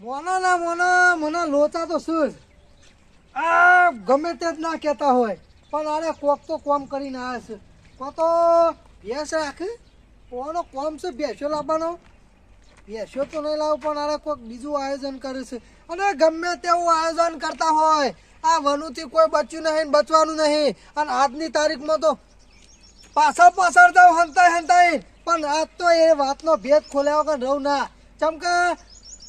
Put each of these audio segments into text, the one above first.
Mono ના mono મને લોચા તો શું આ ગમે તે જ ના કહેતા હોય પણ અરે કોક તો કોમ કરીને આવ્યા છે કોક તો ભેંસ રાખે કોનો કોમ છે ભેંસો લાવવાનો ભેંસો તો નહીં લાવું પણ અરે કોઈક બીજું આયોજન કરે છે અને ગમે તેવું આયોજન કરતા હોય આ વનુથી કોઈ બચ્યું નહીં બચવાનું નહીં અને આજની તારીખમાં તો પાછળ જાવ હંતાઈ પણ આજ તો એ વાતનો ભેદ ખોલ્યા વગર રહું ના ચમ કે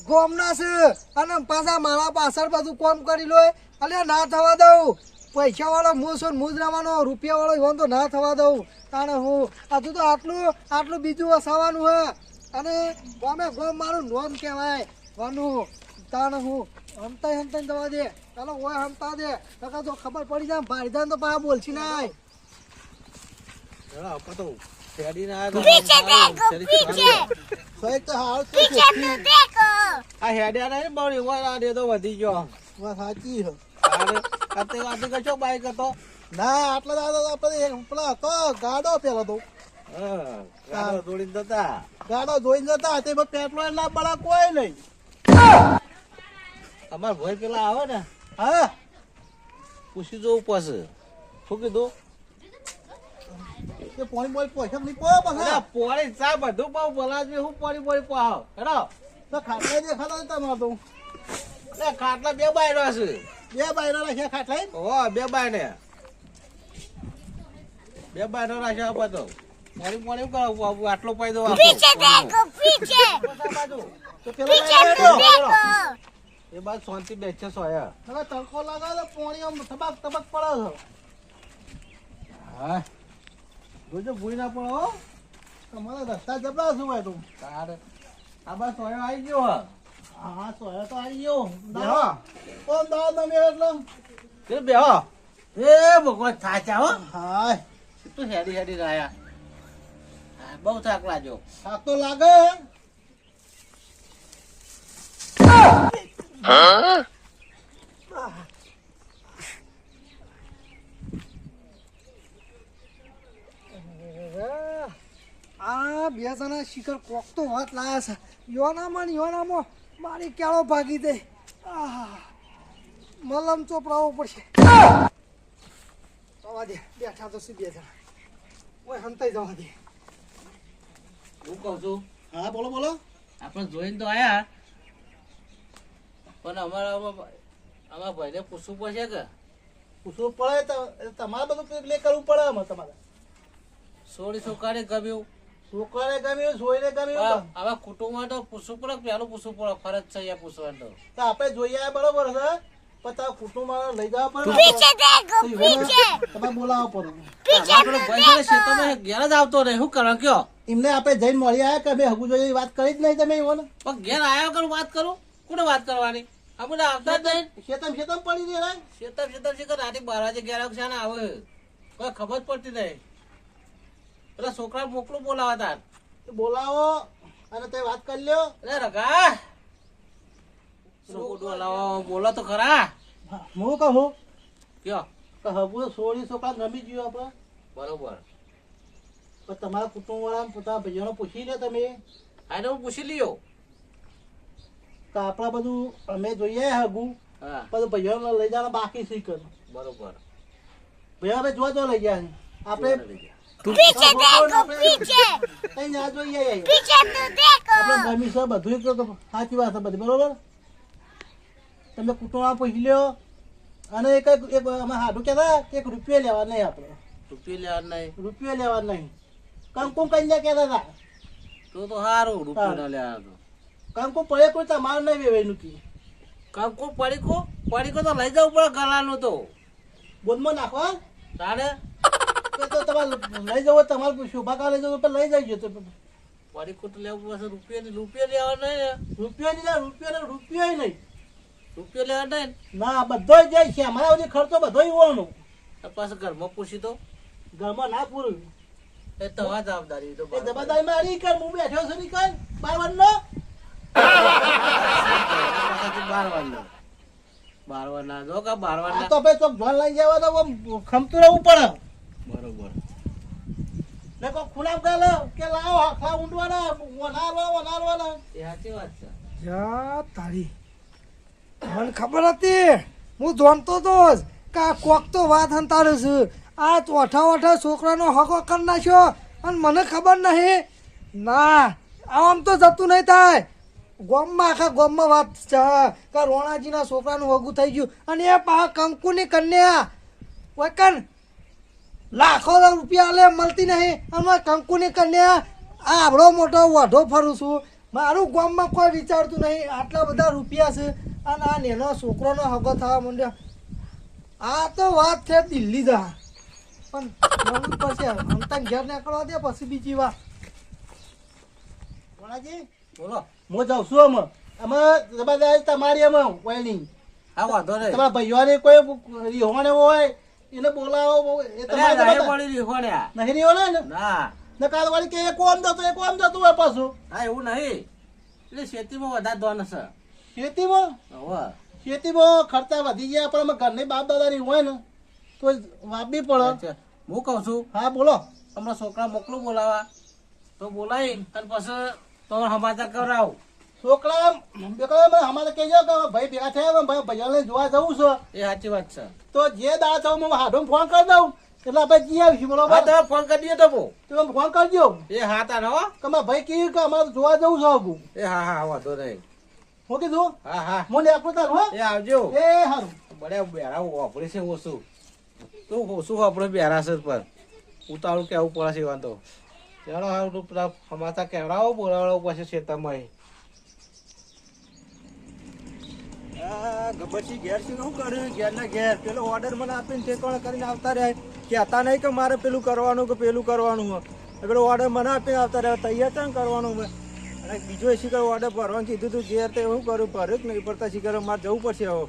ગોમના છે અને પાછા મારા પાછળ બધું કોમ કરી લો અલે ના થવા દઉં પૈસા વાળો હું છું હું જ રહેવાનો રૂપિયા વાળો હોન તો ના થવા દઉં તાણે હું હજુ તો આટલું બીજું વસાવાનું હે અને ગોમ મારું નોમ કહેવાય વાનું તાણે હું હમતાઈ જવા દે ચાલો ઓય હમતા દે નકર તો ખબર પડી જાય ભારી જાય તો પા બોલશી ના વધી ગયો સાચી બાઈક હતો ના આટલા દાદા પેલા હતો ગાડો પેલો તો ગાડો દોડીને જતા ગાડો જોઈને જતા તે પેટ્રોલ ના બળા કોઈ નહીં અમાર ભાઈ પેલા આવે ને હા પૂછી જોવું પડશે શું કીધું પોણી બોલ પૈસા નહીં પો પછી પોણી ચા બધું પાવ બોલા હું પોણી પાવ હેડો તો ખાટલા દેખાતા તમારે તો ખાટલા બે બાયરો છે બે બાયરો રાખ્યા ખાટલા હો બે બાય ને બે બાયરો રાખ્યા આપા તો પોણી કરો આટલો પાઈ દો તો પેલો એ બાદ શાંતિ બેસે સોયા હવે તડકો લાગે પોણી આમ તબક પડે છે હા જોજો ભૂઈ ના પડો તમારા રસ્તા જબરા શું હોય તું તારે આ બસ સોયો આવી ગયો હા સોયા તો આવી ગયો બેહો કોણ દાવ તમે એટલે તે બેહો એ ભગવાન થાચા હો હાય તું હેડી રહ્યા બહુ થાક લાગ્યો થાક તો લાગે આ બે જણા શિખર કોક તો વાત લાયા છે યોનામાં મારી કેળો ભાગી દે મલમ ચોપડાવવો પડશે જવા દે બેઠા તો શું બે જણા ઓય હંતાઈ જવા દે હું કહું છું હા બોલો બોલો આપણે જોઈને તો આયા પણ અમારા ભાઈને પૂછવું પડશે કે પૂછવું પડે તો તમારે બધું પ્લે કરવું પડે અમે તમારે સોળી છોકરાને ગમ્યું છોકરાને ગમ્યું સોયને ગમ્યું હવે કુટુંબમાં તો પૂછવું પડે પેલું પૂછવું પડે ફરજ છે અહીંયા પૂછવાનું તો આપણે જોઈએ બરોબર છે પણ તારા કુટુંબ લઈ જવા પડે તમે બોલાવો પડે ઘેર જ આવતો રહે શું કરો કયો એમને આપણે જઈને મળી આવ્યા કે અમે હગુ જોઈએ વાત કરી જ નહીં તમે એવો પણ ઘેર આવ્યો કરું વાત કરું કોને વાત કરવાની આપણે આવતા જ નહીં શેતમ પડી દે શેતમ છે કે રાતે 12 વાગે ઘેર આવશે ને આવે કોઈ ખબર પડતી નહીં પેલા છોકરા મોકલું બોલાવા તાર બોલાવો અને તે વાત કરી લ્યો અરે રગા બોલો તો ખરા હું કહું કયો હબુ સોળી છોકરા ગમી ગયું આપણે બરોબર પણ તમારા કુટુંબ વાળા પોતાના ભાઈઓને પૂછી લે તમે આને હું પૂછી લ્યો તો આપણા બધું અમે જોઈએ હગુ હા બધું ભાઈઓને લઈ જવાનું બાકી શીખ બરોબર ભાઈઓ અમે જોવા લઈ ગયા આપણે पीछे देखो पीछे કઈ ના જોઈએ पीछे तो देखो આપણે ગમી છે બધું તો સાચી વાત છે બધી બરોબર તમે કુટુંબ પૂછી લ્યો અને એક અમે હાડું કહેતા એક રૂપિયા લેવા નહીં આપણે રૂપિયા લેવા નહીં રૂપિયા લેવા નહીં કંકુમ કન્યા કહેતા હતા તો સારું રૂપિયા ના લેવા તો કંકુમ પડે કોઈ તમારું નહીં વેવાયનું કી કંકુ પડીકો તો લઈ જવું પડે ગલાનું તો બોધમાં નાખો તારે તો તમારે લઈ જવો તમારે શોભા લઈ જવું તો લઈ જજો તો પડીકો તો લેવું પડશે રૂપિયા લેવા નહીં રૂપિયા નહીં રૂપિયા નહીં રૂપિયા લેવા નહીં ના બધો જાય છે અમારા બધી ખર્ચો બધો હોવાનો પાછું ઘરમાં પૂછી તો ઘરમાં ના પૂરું એ તમારી જવાબદારી તો એ જવાબદારી મારી કર હું બેઠો છું ની કર 12 નો 12 ના જો કે 12 ના તો ભાઈ ચોક ધોન લઈ જવા તો ખમતું રહેવું પડે બરોબર ને કો ખુલામ કાલે કે લાવો આખા ઊંડવાના વનારવાના એ સાચી વાત છે જા તારી મને ખબર હતી, હું જાણતો તો જ કે આ કોક તો વાત હંતાડે છે. આ ચોઠા છોકરાનો હકો કરી નાખ્યો અને મને ખબર નહીં. ના આમ તો જતું નહીં થાય. ગામમાં આખા ગામમાં વાત છે કે રોણાજીના છોકરાનું હગું થઈ ગયું અને એ પા કંકુની કન્યા વકન લાખો રૂપિયા લે મળતી નહીં અને કંકુની કન્યા આ આવડો મોટો વાઢો ફરું છું. મારું ગામમાં કોઈ વિચારતું નહીં. આટલા બધા રૂપિયા છે અને આ નેનો છોકરોનો હગો થવા માંડ્યો. આ તો વાત છે દિલ્હી જા પણ મમ્મી પછી અમતા ઘેર નીકળવા દે પછી બીજી વાત. વણાજી બોલો. હું જાઉં છું અમે જબરદસ્ત તમારી અમે વળની હા વાંધો નહીં. તમારા ભાઈઓને કોઈ રીહોણે હોય એને બોલાવો એ અરે તમારે નહીં બધા- પડી રહ્યો ને આ. નહીં રીહોણે ને ના ને કાલ વાળી કે એ કોમ જતું હોય પાછું હા એવું નહીં. એટલે ખેતીમાં વધારે દોન છે. ખેતીમાં હવે ખર્ચા વધી ગયા પણ અમે ઘરની બાપ દાદાની હોય ને તો વાપી પડે. હું કહું છું હા બોલો હમણાં છોકરા મોકલું બોલાવા તો બોલાવી અને પછી તમારે સમાચાર કરાવું. છોકરા બેકરા અમારે કહેજો કે ભાઈ ભેગા થયા ભાઈ ભાઈઓને જોવા જવું છે એ સાચી વાત છે. તો જે દાડા થયું હું હાડો ફોન કરી દઉં એટલે આપણે જઈ આવીશું હા બરોબર તમે ફોન કરી દો તો બહુ. તમે ફોન કરજો એ હા તાર હો. કે મારા ભાઈ કીધું કે અમારે જોવા જવું છે આગું એ હા હા વાંધો નહીં. હું કીધું હા હા મને આપણું તારું હો એ આવજો. એ સારું બડે બેરા વાપરે છે ઓછું તું ઓછું વાપરે બેરા છે પર ઉતાવળું કેવું પડે છે વાંધો. ચાલો હારું તું પેલા સમાચાર કહેવડાવો બોલાવડાવો પછી ખેતરમાં ગબ્બરસિંહ ઘેર શું કર્યું ઘેર ના ઘેર પેલો ઓર્ડર મને આપીને ઠેકાણા કરીને આવતા રહ્યા કહેતા નહીં કે મારે પેલું કરવાનું કે પેલું કરવાનું હોય પેલો ઓર્ડર મને આપીને આવતા રહ્યા તૈયાર છે ને કરવાનું હોય અને બીજો શીખર ઓર્ડર ભરવાનું કીધું તું ઘેર તો એવું કરું ભર્યું જ નહીં પડતા શીખર મારે જવું પડશે હવે